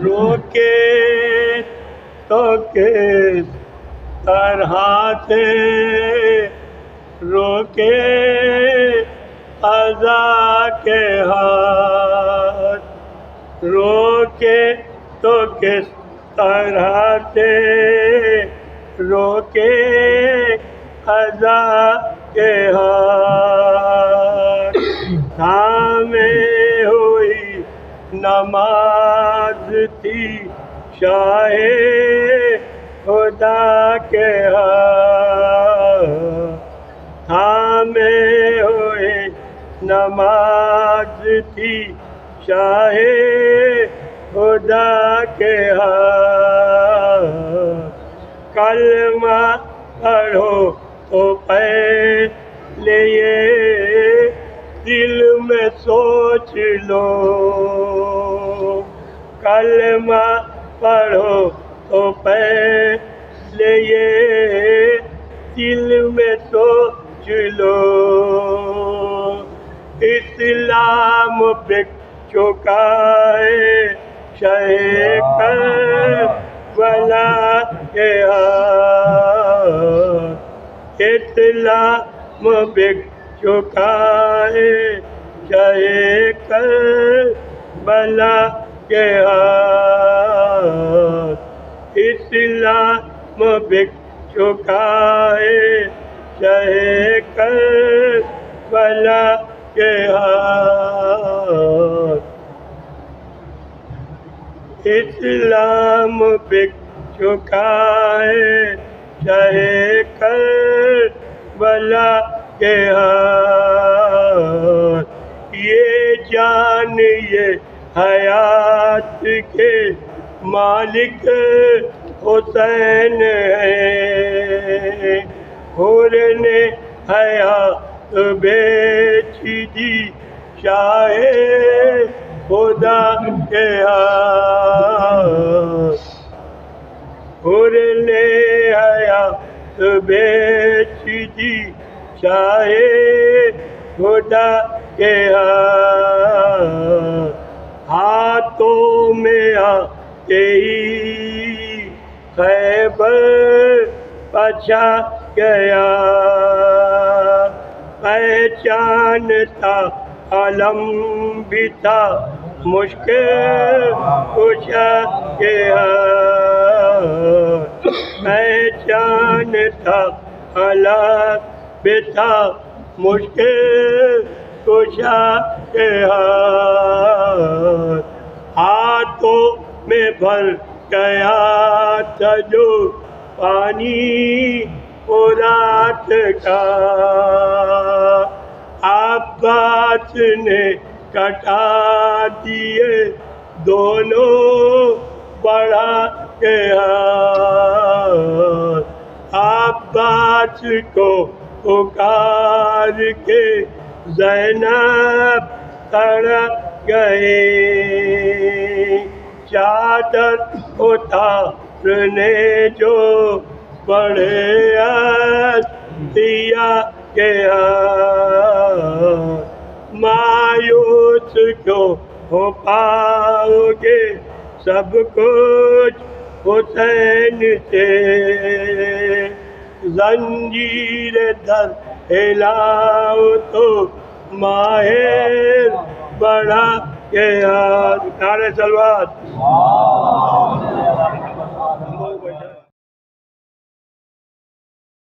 روکے تو کس طرح سے روکے قضا کے ہاتھ، روکے تو کس طرح سے روکے قضا کے ہاتھ۔ تھامے ہوئی نماز تھی شاہ خدا کے ہاتھ، تھامے ہوئی نماز تھی شاہ خدا کے ہاتھ۔ کلمہ پڑھو تو پہلے یہ دل میں سوچ لو، کلمہ پڑھو تو پہلے یہ دل میں سوچ لو، اسلام بک چکا ہے شہ کربلا کے ہاتھ، اسلام بک چکا ہے شہ کربلا کے ہاتھ، اسلام بک چکا ہے شہ کربلا کے ہاتھ، اسلام بک چکا ہے شہ کربلا کے ہاتھ۔ یہ جان یہ حیات کے مالک حسین ہے، حور نے حیات بیچ دی شاہ خدا کے ہاتھ، حور نے حیات بیچ دی شاہ خدا کے ہاتھ، ہاتھوں میں آتے ہی خیبر پچا گیا، پہچانتا علم بھی تھا مشکل کشا کے ہاتھ، پہچانتا علم بھی تھا مشکل کشا کے ہاتھ، ہاتھوں میں بھر گیا تھا جو پانی فرات کا، عباس نے کٹا دیے دونوں بڑھا کے ہاتھ، عباس کو پکار کے زینب تڑپ گئے، چادر اتارنے جو پڑے دیا کے ہاتھ، مایوس کیوں ہو پاؤ گے سب کچھ حسین سے، زنجیر در ہلاؤ تو ماہر بڑھا کے ہاتھ، نعرہ صلوات۔